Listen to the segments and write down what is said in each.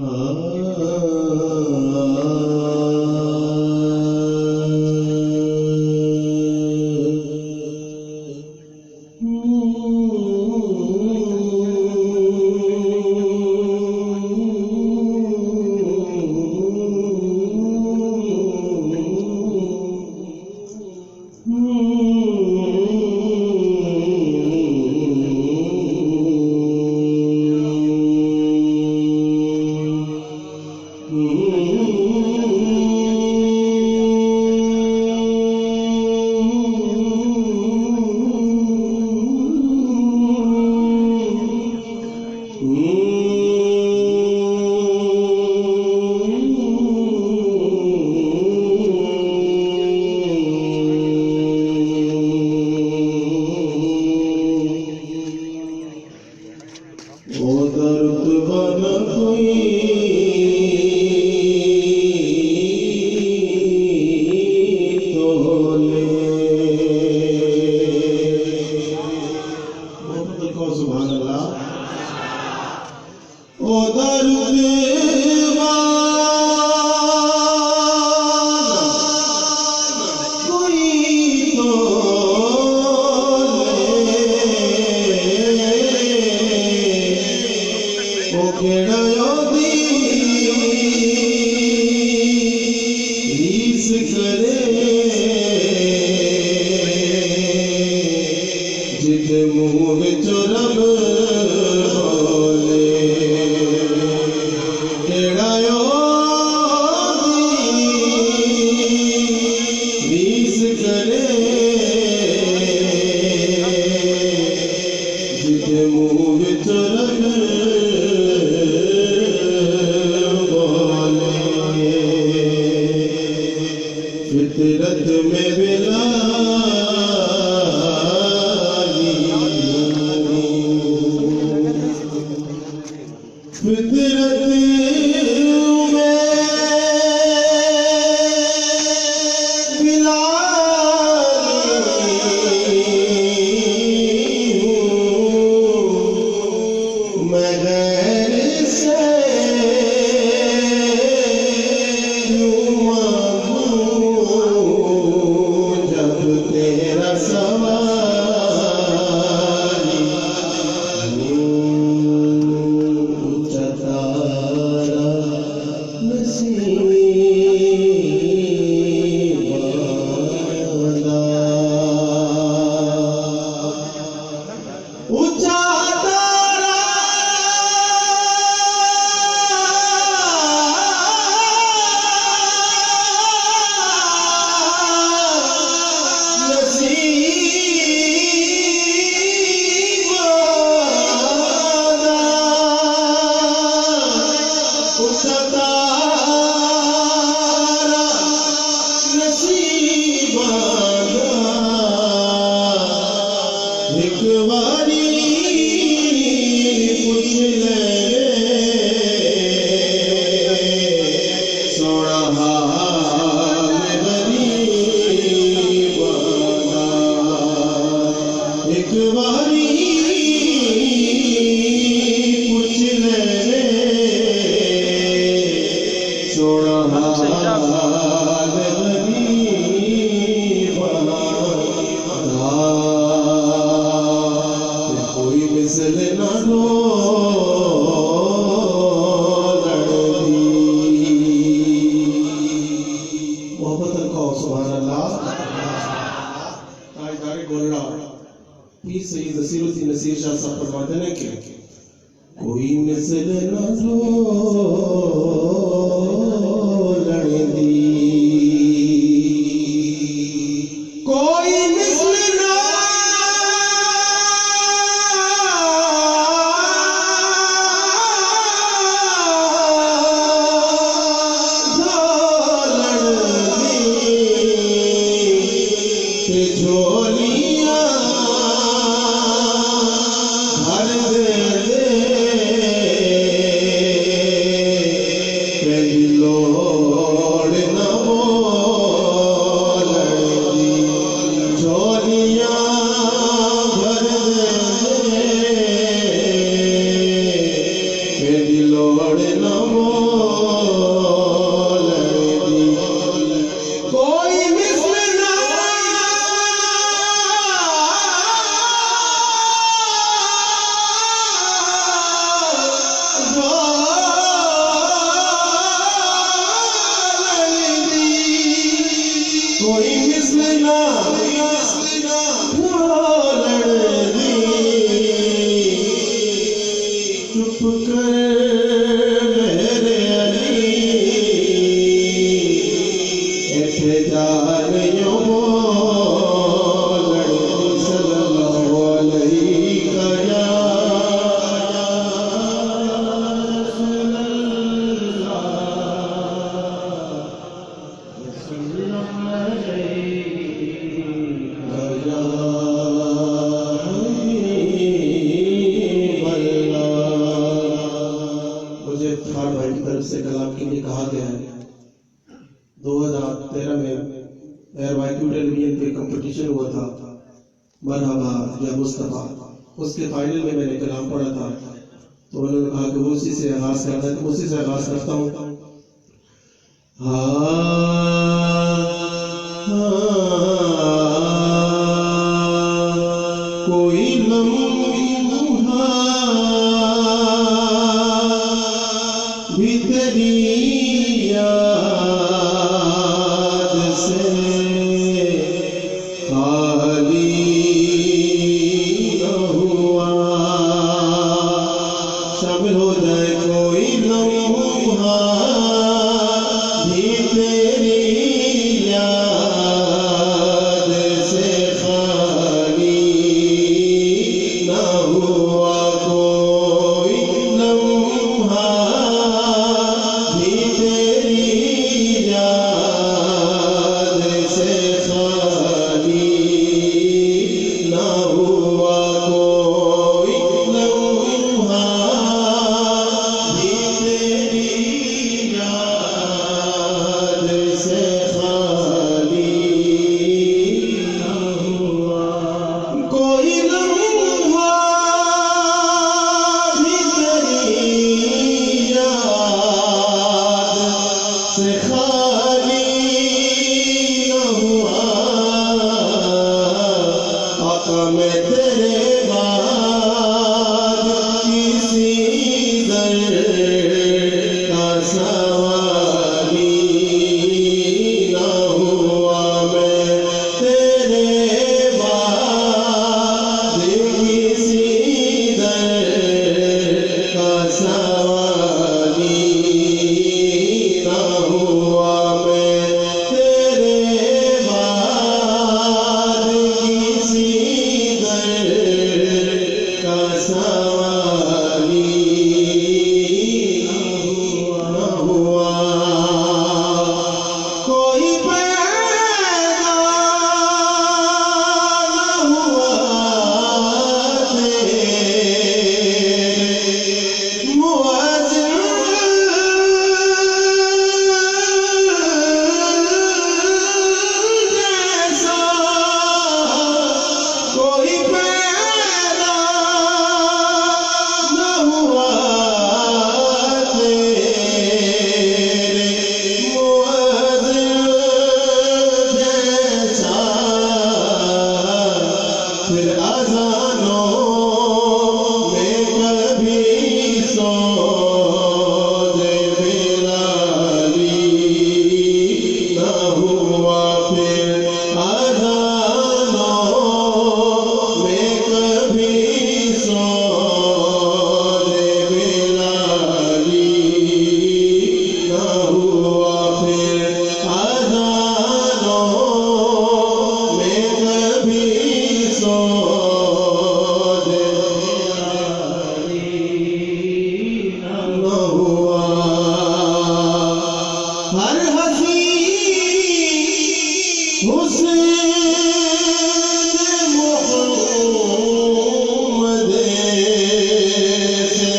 Lord. लोड़ न कोई मिसल ना कोई मिसल ना चुप कर मेरे अली ऐसे जा रही हो सल्लल्लाहु अलैहि मुझे थार भाई की तरफ से कलाम के लिए कहा गया है 2013 में एयर वाईक्यू टेलीविजन पे कंपटीशन हुआ था मरहबा या मुस्तफा उसके फाइनल में मैंने कलाम पढ़ा था तो उन्होंने कहा कि वो उसी से आगाज करना है तो उसी से आगाज करता हूँ कोई लम्हा भी तेरी याद से खाली न हुआ शामिल हो जाए कोई लम्हा भी तेरी याद से खाली न हुआ कोई लम्हा भी तेरी याद से खाली न हुआ कोई लम्हा भी तेरी याद से खाली न हुआ कोई लम्हा भी तेरी याद से खाली न हुआ आका मैं तेरे बाद किसी दर का सवाली न हुआ मैं तेरे बाद किसी दर का सवाली न हुआ मैं तेरे बाद किसी दर का सवाली न हुआ कोई पैदा न हुआ तेरे मुअज़्ज़िन जैसा कोई पैदा न हुआ तेरे मुअज़्ज़िन जैसा फिर अज़ानों में कभी सोज़े बिलाली न हुआ फिर अज़ानों में कभी सोज़े बिलाली न हुआ फिर अज़ानों में कभी सोज़े बिलाली न हुआ हर हसी हुस्न मोहम्मद से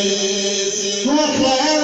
है खैर